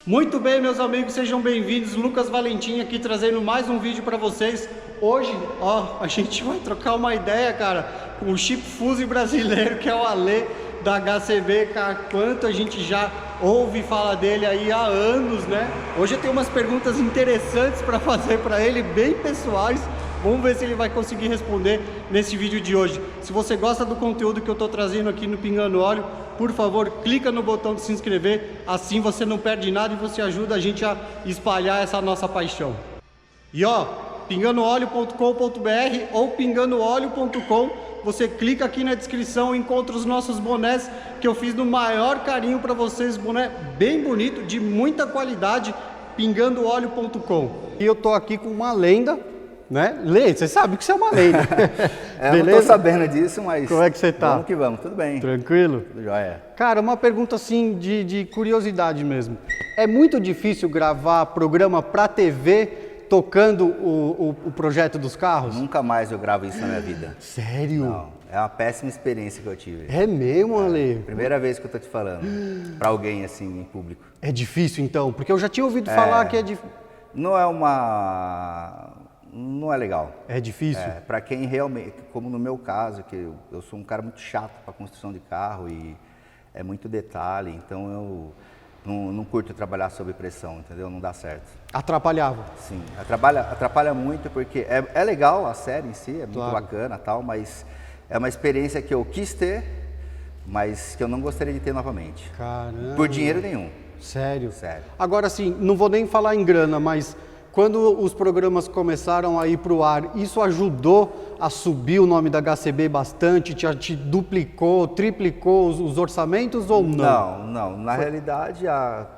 Muito bem, meus amigos, sejam bem-vindos. Lucas Valentim aqui trazendo mais um vídeo para vocês. Hoje, a gente vai trocar uma ideia, cara, com o Chip Fuse brasileiro, que é o Ale da HCB, cara. Quanto a gente já ouve falar dele aí há anos, né? Hoje eu tenho umas perguntas interessantes para fazer para ele, bem pessoais. Vamos ver se ele vai conseguir responder nesse vídeo de hoje. Se você gosta do conteúdo que eu estou trazendo aqui no Pingando Óleo, por favor, clica no botão de se inscrever. Assim você não perde nada e você ajuda a gente a espalhar essa nossa paixão. E pingandooleo.com.br ou pingandooleo.com, você clica aqui na descrição e encontra os nossos bonés que eu fiz no maior carinho para vocês. Boné bem bonito, de muita qualidade, pingandooleo.com. E eu tô aqui com uma lenda, né? Lê, você sabe que você é uma lenda. Eu não tô sabendo disso, mas... Como é que você tá? Vamos que vamos, tudo bem. Tranquilo? Tudo jóia. Cara, uma pergunta assim de curiosidade mesmo. É muito difícil gravar programa pra TV tocando o projeto dos carros? Nunca mais eu gravo isso na minha vida. Sério? Não, é uma péssima experiência que eu tive. É mesmo, Ale? Primeira vez que eu tô te falando, pra alguém assim, em público. É difícil então? Porque eu já tinha ouvido falar que é difícil. Não é não é legal. É difícil? Para quem realmente, como no meu caso, que eu sou um cara muito chato para construção de carro e é muito detalhe, então eu não curto trabalhar sob pressão, entendeu? Não dá certo. Atrapalhava? Sim, atrapalha muito porque é legal a série em si, é muito bacana tal, mas é uma experiência que eu quis ter, mas que eu não gostaria de ter novamente. Caramba. Por dinheiro nenhum. Sério? Sério. Agora sim, não vou nem falar em grana, mas quando os programas começaram a ir para o ar, isso ajudou a subir o nome da HCB bastante? Te duplicou, triplicou os orçamentos ou não? Não. Na realidade,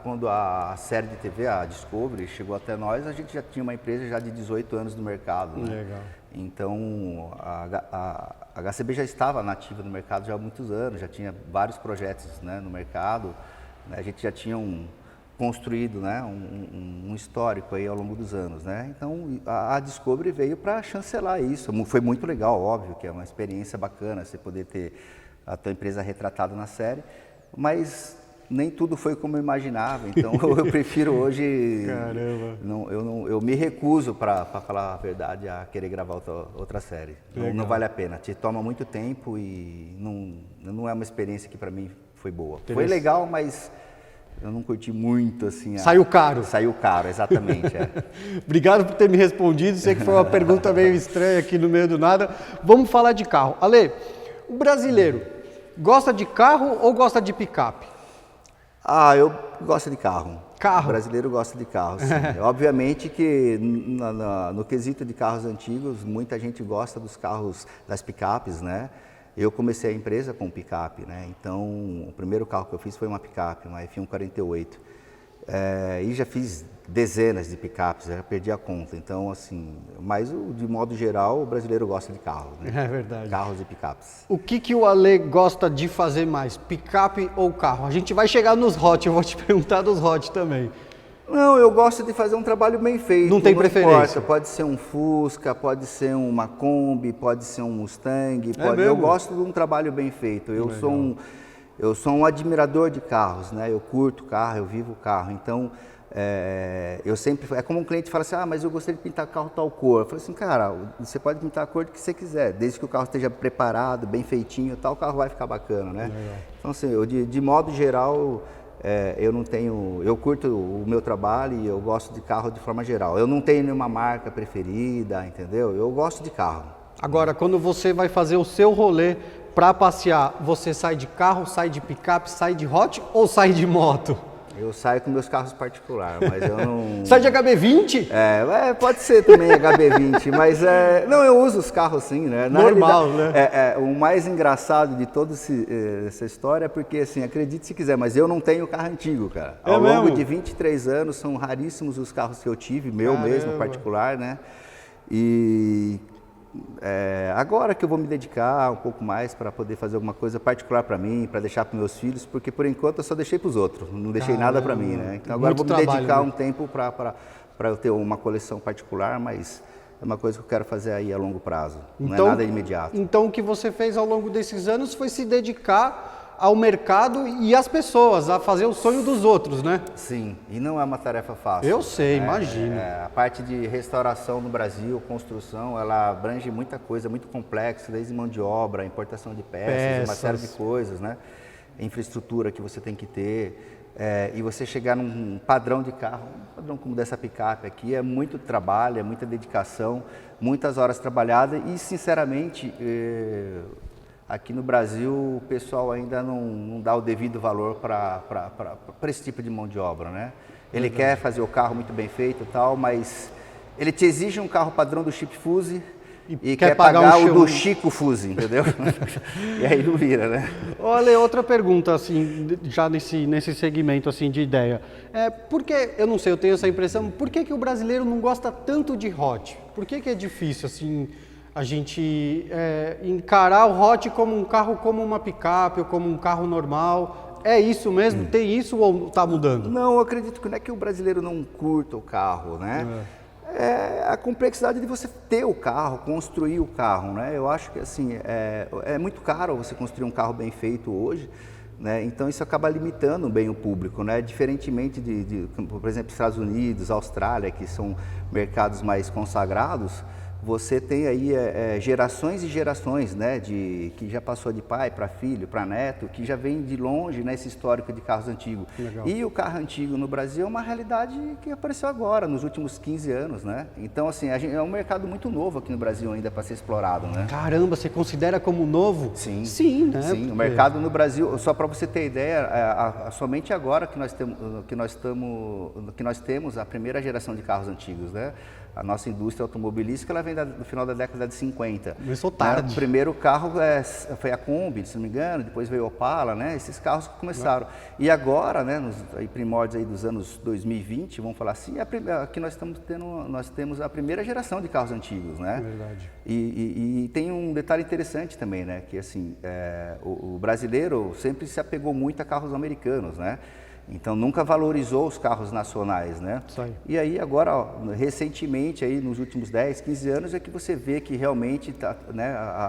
quando a série de TV, a Discovery, chegou até nós, a gente já tinha uma empresa já de 18 anos no mercado. Né? Legal. Então, a HCB já estava nativa no mercado já há muitos anos, já tinha vários projetos, né, no mercado. Né? A gente já tinha construído, né, um histórico aí ao longo dos anos, né? Então a Discovery veio para chancelar isso. Foi muito legal, óbvio que é uma experiência bacana você poder ter a tua empresa retratada na série, mas nem tudo foi como eu imaginava. Então eu prefiro hoje. Caramba. Eu me recuso, para falar a verdade, a querer gravar outra série. Não vale a pena. Te toma muito tempo e não é uma experiência que para mim foi boa. Foi legal, mas eu não curti muito, assim... Saiu caro. Saiu caro, exatamente. Obrigado por ter me respondido. Sei que foi uma pergunta meio estranha aqui no meio do nada. Vamos falar de carro. Ale, o brasileiro gosta de carro ou gosta de picape? Eu gosto de carro. Carro? O brasileiro gosta de carro, sim. Obviamente que no quesito de carros antigos, muita gente gosta dos carros, das picapes, né? Eu comecei a empresa com picape, né? Então o primeiro carro que eu fiz foi uma picape, uma F148. E já fiz dezenas de picapes, já perdi a conta. Então, assim, mas de modo geral, o brasileiro gosta de carro, né? É verdade. Carros e picapes. O que o Ale gosta de fazer mais, picape ou carro? A gente vai chegar nos hot, eu vou te perguntar dos hot também. Não, eu gosto de fazer um trabalho bem feito. Não tem preferência? Importa. Pode ser um Fusca, pode ser uma Kombi, pode ser um Mustang. Eu gosto de um trabalho bem feito. Eu sou um admirador de carros, né? Eu curto carro, eu vivo carro. Então, eu sempre... É como um cliente fala assim, mas eu gostaria de pintar carro tal cor. Eu falo assim, cara, você pode pintar a cor que você quiser, desde que o carro esteja preparado, bem feitinho, tal, o carro vai ficar bacana, né? Então, assim, de modo geral... eu curto o meu trabalho e eu gosto de carro de forma geral. Eu não tenho nenhuma marca preferida, entendeu? Eu gosto de carro. Agora, quando você vai fazer o seu rolê para passear, você sai de carro, sai de picape, sai de hot ou sai de moto? Eu saio com meus carros particulares, mas eu não... Sai de HB20? Pode ser também HB20, mas não, eu uso os carros sim, né? Normal, né? O mais engraçado de toda essa história é porque, assim, acredite se quiser, mas eu não tenho carro antigo, cara. Ao longo de 23 anos, são raríssimos os carros que eu tive, mesmo, particular, né? E... agora que eu vou me dedicar um pouco mais para poder fazer alguma coisa particular para mim, para deixar para meus filhos, porque por enquanto eu só deixei para os outros, não deixei nada para mim, né? Então agora eu vou me dedicar um tempo para eu ter uma coleção particular, mas é uma coisa que eu quero fazer aí a longo prazo, não é nada imediato. Então o que você fez ao longo desses anos foi se dedicar ao mercado e às pessoas, a fazer o sonho dos outros, né? Sim, e não é uma tarefa fácil. Eu sei, imagino. A parte de restauração no Brasil, construção, ela abrange muita coisa, muito complexa, desde mão de obra, importação de peças, uma série de coisas, né? Infraestrutura que você tem que ter. E você chegar num padrão de carro, um padrão como dessa picape aqui, é muito trabalho, é muita dedicação, muitas horas trabalhadas e, sinceramente, aqui no Brasil o pessoal ainda não dá o devido valor para esse tipo de mão de obra, né? Ele quer fazer o carro muito bem feito e tal, mas ele te exige um carro padrão do Chip Fuse e quer pagar o do Chico Fuse, entendeu? E aí não vira, né? Olha, outra pergunta, assim, já nesse segmento assim, de ideia. Por que, eu não sei, eu tenho essa impressão, por que o brasileiro não gosta tanto de Hot? Por que é difícil, assim, a gente encarar o Hot como um carro, como uma picape ou como um carro normal? É isso mesmo? Tem isso ou está mudando? Não, eu acredito que não é que o brasileiro não curta o carro, né? É a complexidade de você ter o carro, construir o carro, né? Eu acho que assim, é muito caro você construir um carro bem feito hoje, né? Então isso acaba limitando bem o público, né? Diferentemente por exemplo, Estados Unidos, Austrália, que são mercados mais consagrados, você tem aí gerações e gerações, né, que já passou de pai para filho, para neto, que já vem de longe, né, esse histórico de carros antigos. Legal. E o carro antigo no Brasil é uma realidade que apareceu agora, nos últimos 15 anos, né? Então, assim, é um mercado muito novo aqui no Brasil ainda para ser explorado, né? Caramba, você considera como novo? Sim. Sim, né? Sim, o mercado no Brasil, só para você ter ideia, somente agora que nós temos a primeira geração de carros antigos, né? A nossa indústria automobilística ela vem do final da década de 50. Começou tarde. O primeiro carro foi a Kombi, se não me engano, depois veio o Opala, né? Esses carros que começaram. E agora, né, nos primórdios aí dos anos 2020, vamos falar assim, aqui nós temos a primeira geração de carros antigos, né? É verdade. E tem um detalhe interessante também, né? Que assim, o brasileiro sempre se apegou muito a carros americanos, né? Então nunca valorizou os carros nacionais, né? E aí agora, ó, recentemente, aí, nos últimos 10, 15 anos, é que você vê que realmente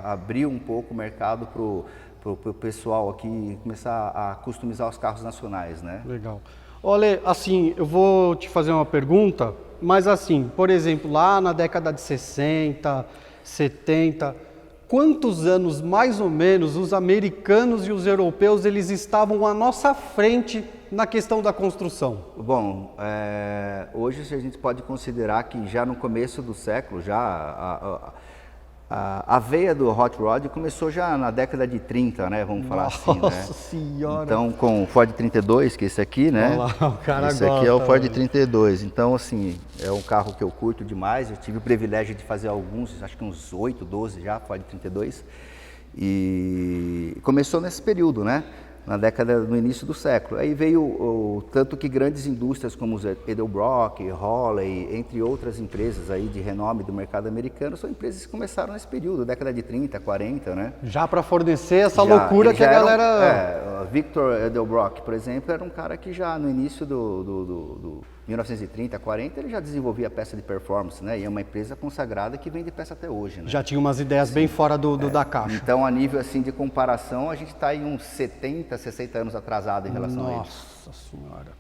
abriu um pouco o mercado para o pessoal aqui começar a customizar os carros nacionais, né? Legal. Olha, assim, eu vou te fazer uma pergunta, mas assim, por exemplo, lá na década de 60, 70, quantos anos mais ou menos os americanos e os europeus eles estavam à nossa frente na questão da construção? Bom, hoje a gente pode considerar que já no começo do século, a veia do Hot Rod começou já na década de 30, né? Vamos falar assim, né? Nossa Senhora! Então, com o Ford 32, que é esse aqui, né? Olha lá, o cara esse aqui é o Ford 32. Então, assim, é um carro que eu curto demais. Eu tive o privilégio de fazer alguns, acho que uns 8, 12 já, Ford 32. E começou nesse período, né? No início do século. Aí veio tanto que grandes indústrias como os Edelbrock, Holley, entre outras empresas aí de renome do mercado americano, são empresas que começaram nesse período, década de 30, 40, né? Já para fornecer essa loucura que a galera... Victor Edelbrock, por exemplo, era um cara que já no início do 1930, 40, ele já desenvolvia peça de performance, né? E é uma empresa consagrada que vende peça até hoje, né? Já tinha umas ideias bem fora da caixa. Então, a nível assim de comparação, a gente está em uns 70, 60 anos atrasado em relação a eles. Nossa Senhora.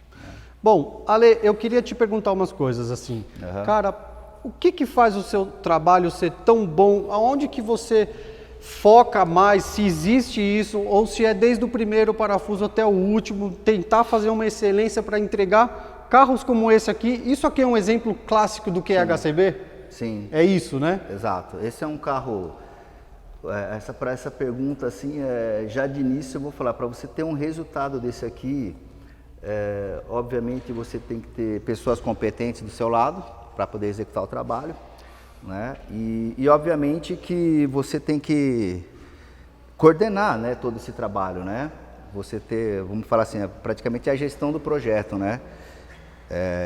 Bom, Ale, eu queria te perguntar umas coisas assim. Cara, o que faz o seu trabalho ser tão bom? Aonde que você foca mais, se existe isso, ou se é desde o primeiro parafuso até o último, tentar fazer uma excelência para entregar carros como esse aqui? Isso aqui é um exemplo clássico do que é HCB? Sim. É isso, né? Exato. Esse é um carro... Para essa pergunta, assim, já de início eu vou falar, para você ter um resultado desse aqui, obviamente você tem que ter pessoas competentes do seu lado para poder executar o trabalho, né? E obviamente que você tem que coordenar, né, todo esse trabalho, né? Você ter, vamos falar assim, praticamente a gestão do projeto, né?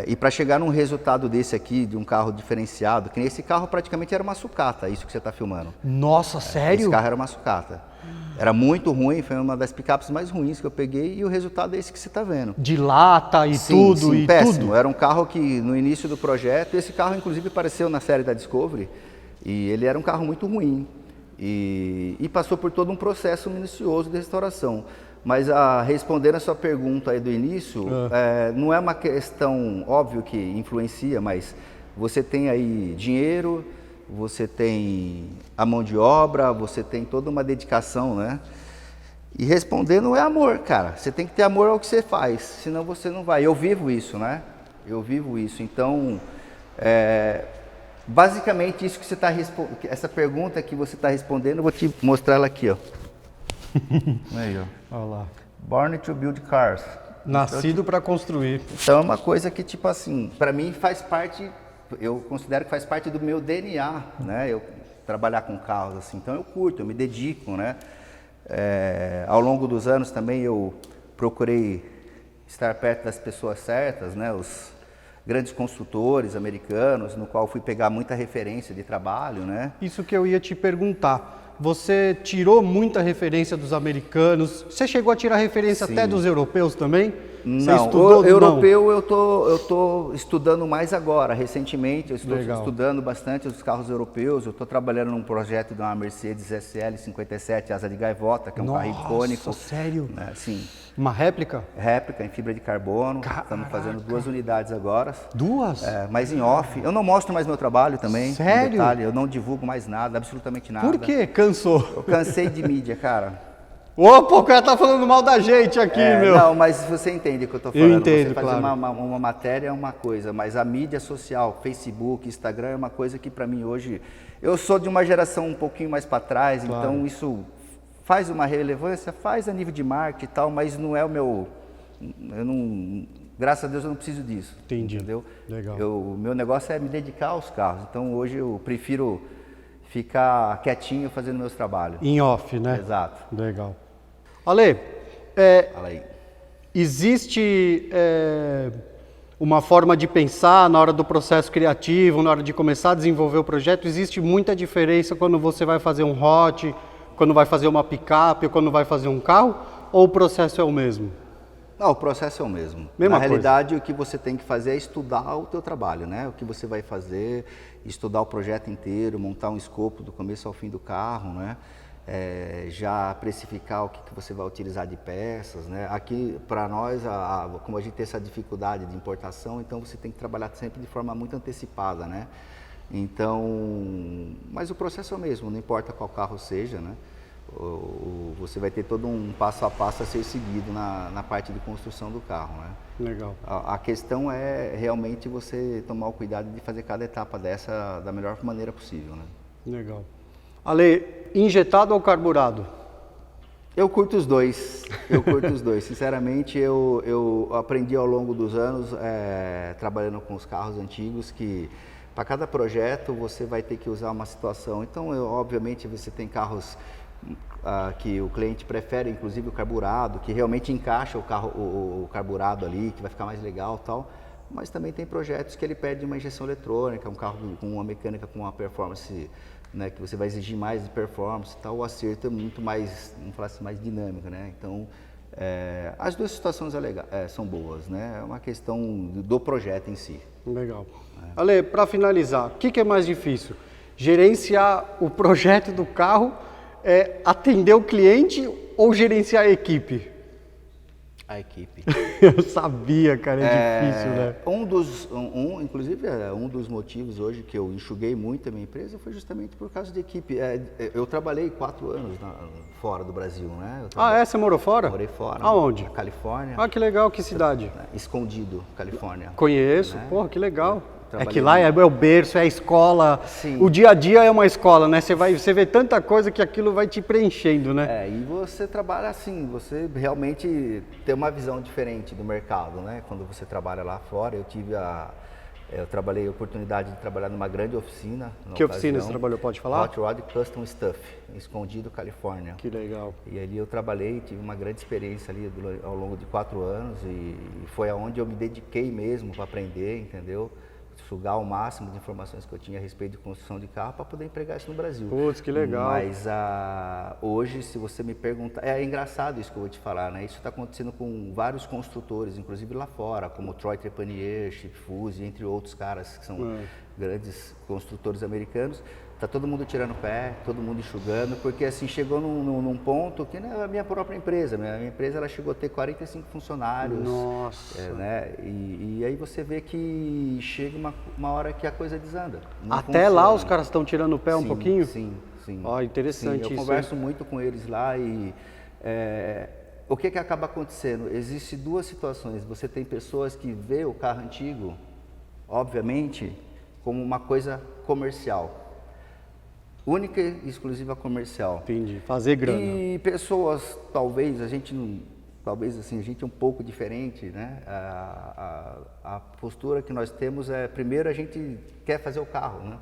E para chegar num resultado desse aqui, de um carro diferenciado, que esse carro praticamente era uma sucata, isso que você está filmando. Nossa, sério? Esse carro era uma sucata. Era muito ruim, foi uma das picapes mais ruins que eu peguei e o resultado é esse que você está vendo. De lata e Sim, tudo? Sim, péssimo. Era um carro que no início do projeto, esse carro inclusive apareceu na série da Discovery e ele era um carro muito ruim e passou por todo um processo minucioso de restauração. Mas respondendo a sua pergunta aí do início, não é uma questão, óbvio que influencia, mas você tem aí dinheiro, você tem a mão de obra, você tem toda uma dedicação, né? E respondendo é amor, cara. Você tem que ter amor ao que você faz, senão você não vai. Eu vivo isso, né? Eu vivo isso. Então, basicamente isso que você está respondendo, essa pergunta que você está respondendo, eu vou te mostrar ela aqui, ó. Aí, ó. Olha lá. Born to build cars. Nascido para construir. Então é uma coisa que, tipo assim, para mim faz parte, eu considero que faz parte do meu DNA, né? Eu trabalhar com carros, assim. Então eu curto, eu me dedico, né? Ao longo dos anos também eu procurei estar perto das pessoas certas, né? Os grandes construtores americanos, no qual fui pegar muita referência de trabalho, né? Isso que eu ia te perguntar. Você tirou muita referência dos americanos? Você chegou a tirar referência até dos europeus também? Não, o europeu eu tô estudando mais agora, recentemente eu estou estudando bastante os carros europeus, eu estou trabalhando num projeto de uma Mercedes SL 57 asa de gaivota, que é um carro icônico. Nossa, sério? Sim. Uma réplica? Réplica em fibra de carbono, Caraca. estamos fazendo 2 unidades agora. 2? Mas em off, eu não mostro mais meu trabalho também. Sério? Detalhe, eu não divulgo mais nada, absolutamente nada. Por quê? Cansou? Eu cansei de mídia, cara. Opa, o cara tá falando mal da gente aqui, meu. Não, mas você entende o que eu tô falando. Eu entendo, você fazer claro. uma matéria é uma coisa, mas a mídia social, Facebook, Instagram é uma coisa que para mim hoje... Eu sou de uma geração um pouquinho mais para trás, claro. Então isso faz uma relevância, faz a nível de marketing e tal, mas não é o meu... Eu não, graças a Deus eu não preciso disso. Entendi. Entendeu? Legal. O meu negócio é me dedicar aos carros, então hoje eu prefiro ficar quietinho fazendo meus trabalhos. Em off, né? Exato. Legal. Ale, Fala aí. Existe uma forma de pensar na hora do processo criativo, na hora de começar a desenvolver o projeto, existe muita diferença quando você vai fazer um hot, quando vai fazer uma picape, ou quando vai fazer um carro, ou o processo é o mesmo? Não, o processo é o mesmo. Mesma Na realidade, o que você tem que fazer é estudar o teu trabalho, né? O que você vai fazer, estudar o projeto inteiro, montar um escopo do começo ao fim do carro, né? Já precificar o que você vai utilizar de peças, né? Aqui, para nós, como a gente tem essa dificuldade de importação, então você tem que trabalhar sempre de forma muito antecipada, né? Então, mas o processo é o mesmo, não importa qual carro seja, né? Você vai ter todo um passo a passo a ser seguido na parte de construção do carro, né? Legal. A questão é realmente você tomar o cuidado de fazer cada etapa dessa da melhor maneira possível, né? Legal. Ale, injetado ou carburado? Eu curto os dois, Sinceramente, eu aprendi ao longo dos anos, trabalhando com os carros antigos, que para cada projeto você vai ter que usar uma situação. Então, obviamente, você tem carros que o cliente prefere, inclusive o carburado, que realmente encaixa o carburado ali, que vai ficar mais legal e tal. Mas também tem projetos que ele pede uma injeção eletrônica, um carro com uma mecânica com uma performance, né, que você vai exigir mais de performance e tal. O acerto é muito mais, vamos falar assim, mais dinâmico, né? Então, as duas situações são boas, né? É uma questão do projeto em si. Legal. Ale, para finalizar, o que é mais difícil? Gerenciar o projeto do carro, atender o cliente ou gerenciar a equipe? A equipe. Eu sabia, cara, difícil, né? Inclusive, um dos motivos hoje que eu enxuguei muito a minha empresa foi justamente por causa de equipe. Eu trabalhei 4 anos fora do Brasil, né? Você morou fora? Morei fora. Aonde? Na Califórnia. Ah, que legal, que cidade? Escondido, Califórnia. Conheço, né? Porra, que legal. Trabalhei Que lá é o berço, é a escola, Sim. O dia a dia é uma escola, né? Você vê tanta coisa que aquilo vai te preenchendo, né? E você trabalha assim, você realmente tem uma visão diferente do mercado, né? Quando você trabalha lá fora, eu trabalhei a oportunidade de trabalhar numa grande oficina. Que oficina você trabalhou, pode falar? Hot Rod Custom Stuff, em Escondido, Califórnia. Que legal. E ali eu trabalhei, tive uma grande experiência ali ao longo de 4 anos e foi aonde eu me dediquei mesmo para aprender, entendeu? Sugar o máximo de informações que eu tinha a respeito de construção de carro para poder empregar isso no Brasil. Putz, que legal. Mas hoje, se você me perguntar, é engraçado isso que eu vou te falar, né? Isso está acontecendo com vários construtores, inclusive lá fora, como Troy Trepanier, Chip Fuse, entre outros caras que são grandes construtores americanos, tá todo mundo tirando o pé, todo mundo enxugando, porque assim, chegou num ponto que não é a minha própria empresa. Minha empresa ela chegou a ter 45 funcionários. Nossa! Né? E aí você vê que chega uma hora que a coisa desanda. Até lá os caras estão tirando o pé um pouquinho? Sim. Ó, interessante sim, eu isso. converso muito com eles lá e o que acaba acontecendo? Existem duas situações. Você tem pessoas que vê o carro antigo, obviamente, como uma coisa comercial. Única e exclusiva comercial. Entendi, fazer grana. E pessoas, talvez a gente é um pouco diferente, né? A postura que nós temos é, primeiro a gente quer fazer o carro, né?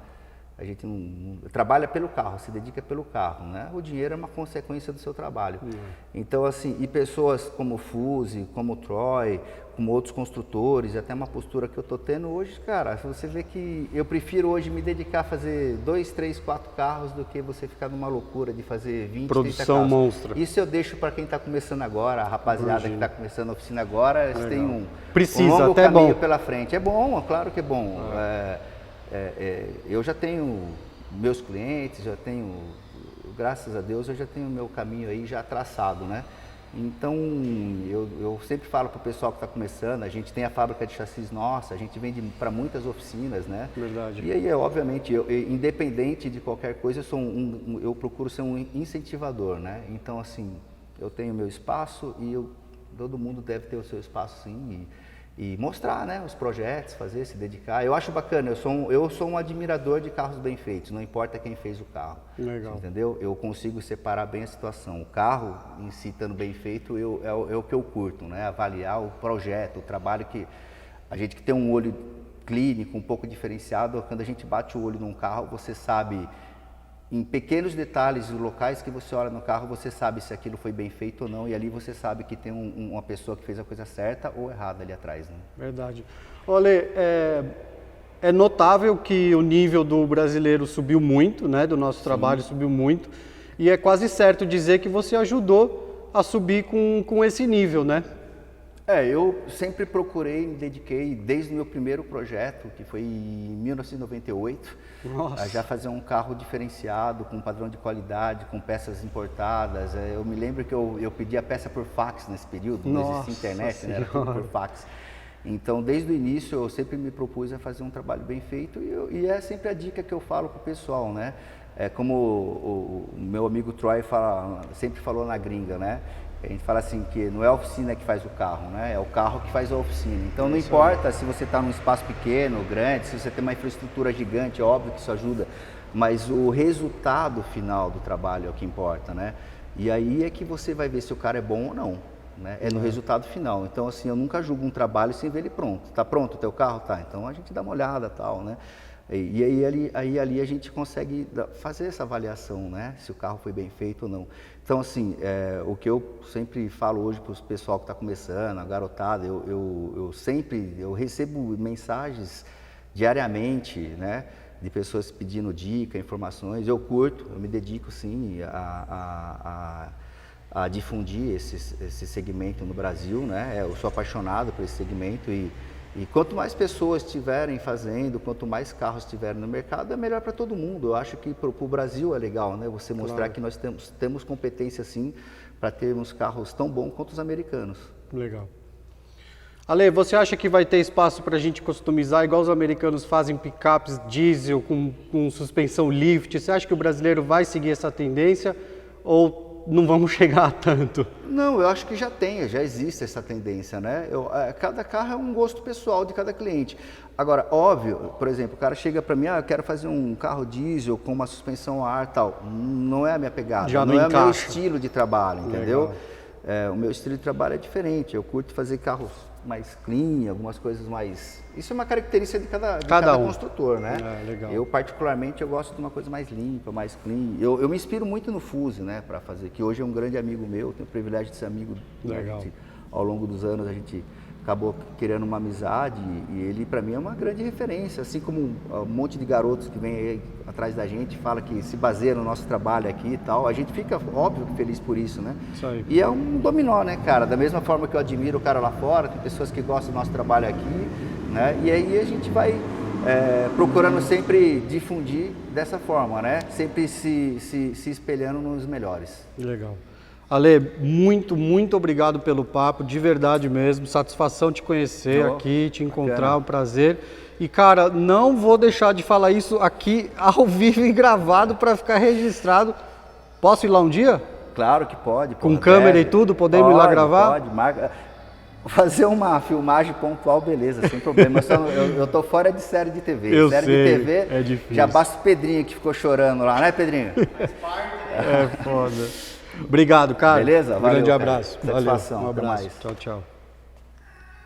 A gente não trabalha pelo carro, se dedica pelo carro, né? O dinheiro é uma consequência do seu trabalho. Então, assim, e pessoas como o Fuse, como o Troy, como outros construtores, até uma postura que eu tô tendo hoje, cara, você vê que eu prefiro hoje me dedicar a fazer 2, 3, 4 carros do que você ficar numa loucura de fazer 20, 30 carros. Produção monstra. Isso eu deixo para quem está começando agora, a rapaziada que está começando a oficina agora, eles têm um longo até caminho bom pela frente. É bom, claro que é bom. Eu já tenho meus clientes, graças a Deus, eu já tenho meu caminho aí já traçado, né? Então, eu sempre falo para o pessoal que está começando, a gente tem a fábrica de chassis nossa, a gente vende para muitas oficinas, né? Verdade. E aí, obviamente, independente de qualquer coisa, eu procuro ser um incentivador, né? Então, assim, eu tenho meu espaço e todo mundo deve ter o seu espaço, sim, e mostrar, né, os projetos, se dedicar. Eu acho bacana, eu sou um admirador de carros bem feitos, não importa quem fez o carro. Legal. Entendeu? Eu consigo separar bem a situação. O carro, em si, estando bem feito, é o que eu curto, né? Avaliar o projeto, o trabalho que... A gente que tem um olho clínico, um pouco diferenciado, quando a gente bate o olho num carro, você sabe... Em pequenos detalhes, os locais que você olha no carro, você sabe se aquilo foi bem feito ou não, e ali você sabe que tem uma pessoa que fez a coisa certa ou errada ali atrás, né? Verdade. Olha, é notável que o nível do brasileiro subiu muito, né? Do nosso trabalho subiu muito, e é quase certo dizer que você ajudou a subir com esse nível, né? Eu sempre procurei, me dediquei desde o meu primeiro projeto, que foi em 1998, a já fazer um carro diferenciado, com padrão de qualidade, com peças importadas. Eu me lembro que eu pedia peça por fax nesse período, não existia internet, né? Era tudo por fax. Então, desde o início, eu sempre me propus a fazer um trabalho bem feito e é sempre a dica que eu falo para o pessoal, né? É como o meu amigo Troy sempre falou na gringa, né? A gente fala assim que não é a oficina que faz o carro, né? É o carro que faz a oficina. Então não importa se você está num espaço pequeno, grande, se você tem uma infraestrutura gigante, é óbvio que isso ajuda, mas o resultado final do trabalho é o que importa, né? E aí é que você vai ver se o cara é bom ou não, né? É no resultado final. Então assim, eu nunca julgo um trabalho sem ver ele pronto. Tá pronto o teu carro? Tá. Então a gente dá uma olhada, tal, né? E aí ali a gente consegue fazer essa avaliação, né? Se o carro foi bem feito ou não. Então, assim, o que eu sempre falo hoje para o pessoal que está começando, a garotada, eu recebo mensagens diariamente, né? De pessoas pedindo dica, informações. Eu curto, eu me dedico, sim, a difundir esse segmento no Brasil, né? Eu sou apaixonado por esse segmento e quanto mais pessoas estiverem fazendo, quanto mais carros estiverem no mercado, é melhor para todo mundo. Eu acho que para o Brasil é legal, né? Você mostrar que nós temos competência, sim, para termos carros tão bons quanto os americanos. Legal. Ale, você acha que vai ter espaço para a gente customizar, igual os americanos fazem picapes diesel com suspensão lift? Você acha que o brasileiro vai seguir essa tendência ou não vamos chegar a tanto? Não, eu acho que já existe essa tendência, né? Cada carro é um gosto pessoal de cada cliente. Agora, óbvio, por exemplo, o cara chega para mim, eu quero fazer um carro diesel com uma suspensão a ar e tal. Não é a minha pegada, já não é o meu encaixa. estilo de trabalho, entendeu? O meu estilo de trabalho é diferente, eu curto fazer carros mais clean, algumas coisas mais... Isso é uma característica de cada construtor, né? Legal. Eu, particularmente, eu gosto de uma coisa mais limpa, mais clean. Eu me inspiro muito no Fuse, né, para fazer, que hoje é um grande amigo meu, tenho o privilégio de ser amigo. Legal. Ao longo dos anos, a gente acabou criando uma amizade e ele, para mim, é uma grande referência. Assim como um monte de garotos que vem aí atrás da gente, fala que se baseia no nosso trabalho aqui e tal, a gente fica, óbvio, feliz por isso, né? Isso aí. E é um dominó, né, cara? Da mesma forma que eu admiro o cara lá fora, tem pessoas que gostam do nosso trabalho aqui, né? E aí a gente vai procurando sempre difundir dessa forma, né? Sempre se espelhando nos melhores. Legal. Ale, muito obrigado pelo papo, de verdade mesmo. Satisfação te conhecer aqui, te encontrar, um prazer. E, cara, não vou deixar de falar isso aqui ao vivo e gravado para ficar registrado. Posso ir lá um dia? Claro que pode. Com câmera e tudo? Podemos ir lá gravar? Pode, marca. Fazer uma filmagem pontual, beleza, sem problema. Eu tô fora de série de TV. Eu série sei, de TV, é difícil. já basta o Pedrinho que ficou chorando lá, né, Pedrinho? É foda. Obrigado, cara. Beleza? Um Valeu, grande cara. abraço. Satisfação. Valeu. Um Até abraço. mais. Tchau, tchau.